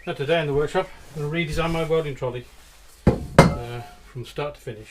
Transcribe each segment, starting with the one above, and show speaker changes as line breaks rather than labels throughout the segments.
So today in the workshop I'm going to redesign my welding trolley from start to finish.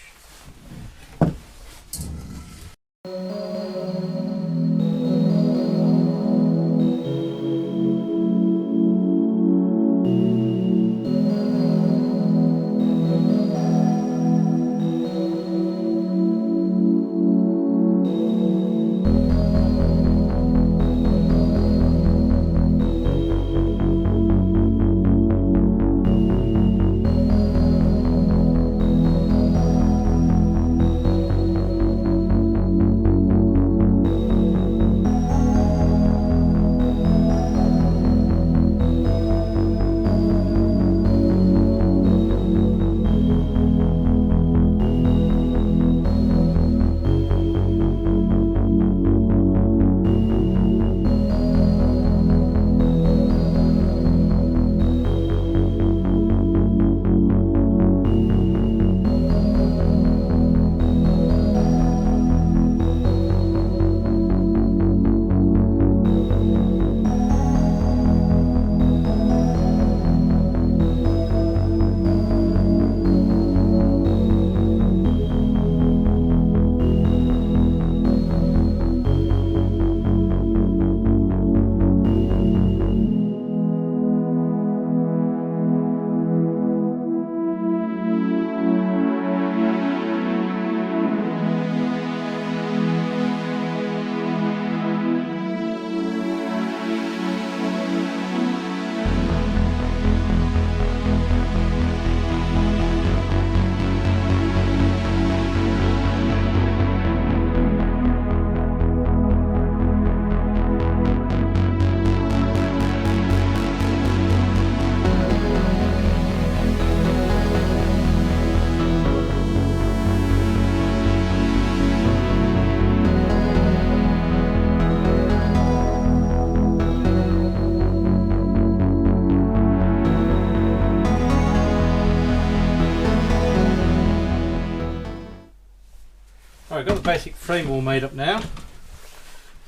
I've got the basic frame all made up now,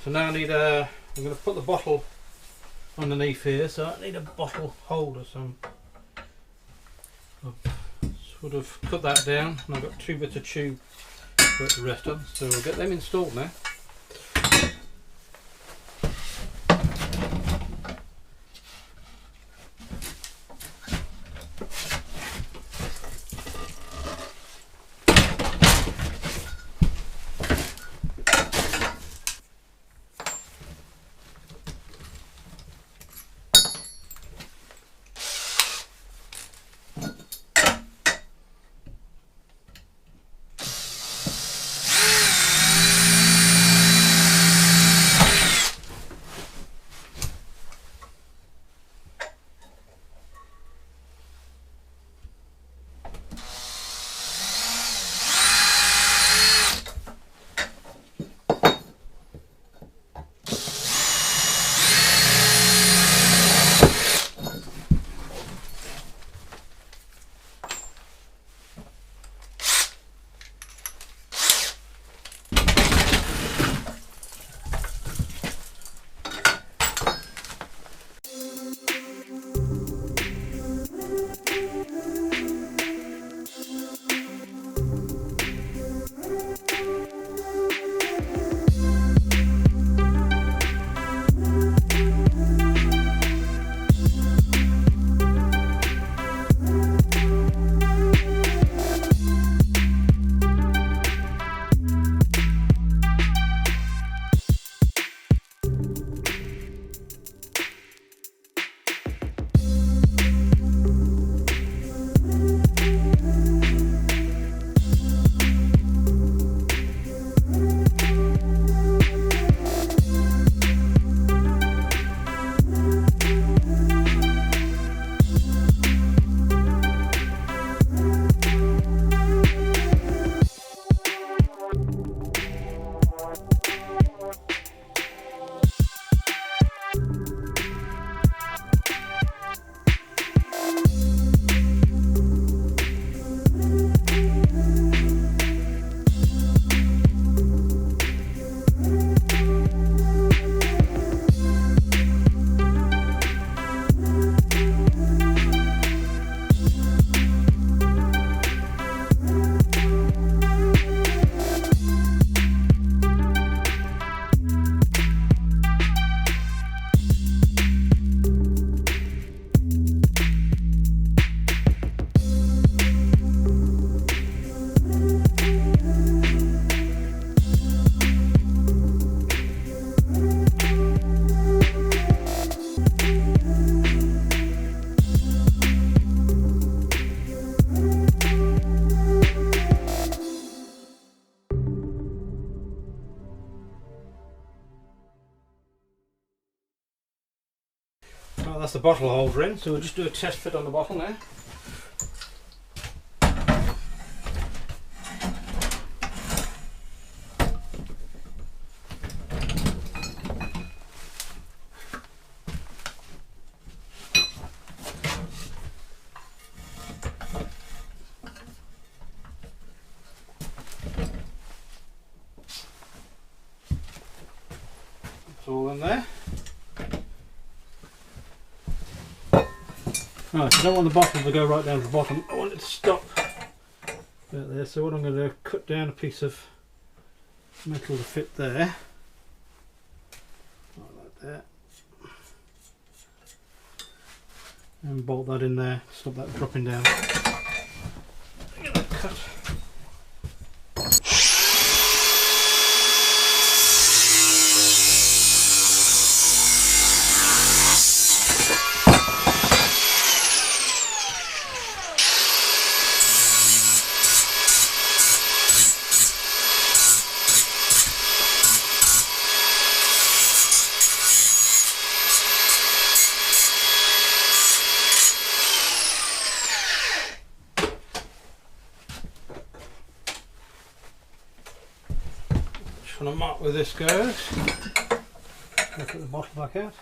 so now I need I'm going to put the bottle underneath here, so I need a bottle holder, so I've sort of cut that down and I've got 2 bits of tube for it to rest on, so we'll get them installed now. that's the bottle holder in, so we'll just do a test fit on the bottle now. It's all in there. Right, so I don't want the bottle to go right down to the bottom, I want it to stop about there, so what I'm going to do is cut down a piece of metal to fit there, like that, and bolt that in there, stop that dropping down. Get that cut. Just want to mark where this goes. I'll put the bottle back out.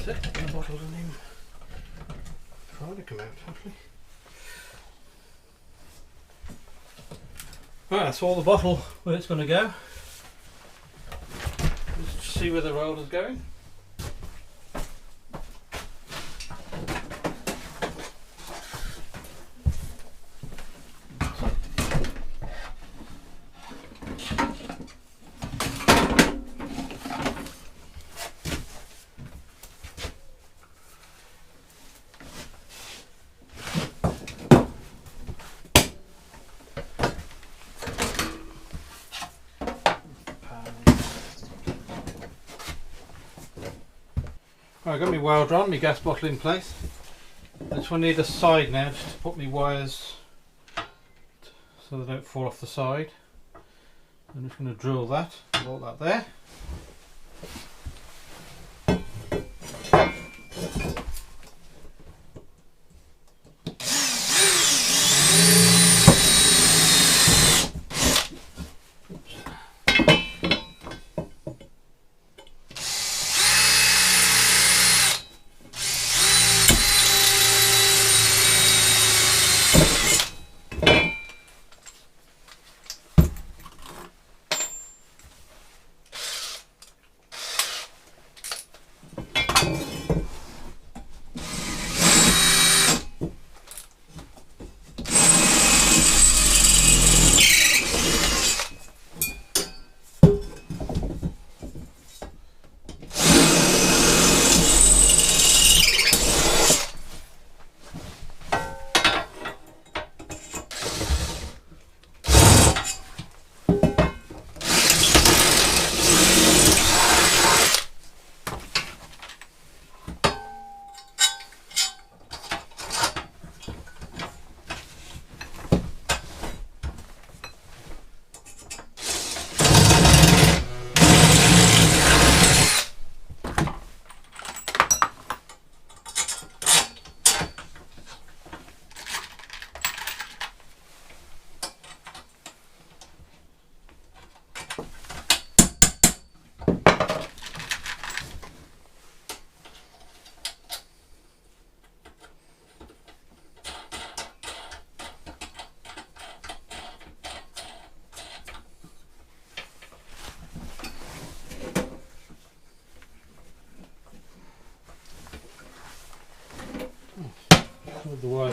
That's it, the bottle doesn't even try to come out properly. Right, that's all the bottle where it's going to go. Let's see where the roller's going. I've got my welder on, my gas bottle in place. I just want to need a side now just to put my wires so they don't fall off the side. I'm just going to drill that, bolt that there.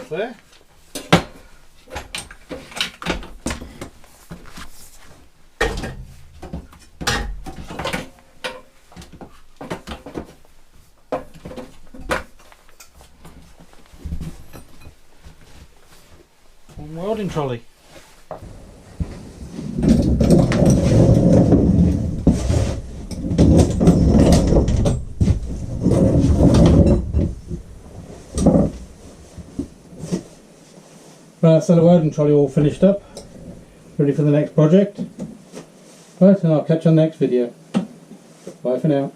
off there. One welding trolley. Right, so the welding trolley all finished up, ready for the next project. Right, and I'll catch you on the next video. Bye for now.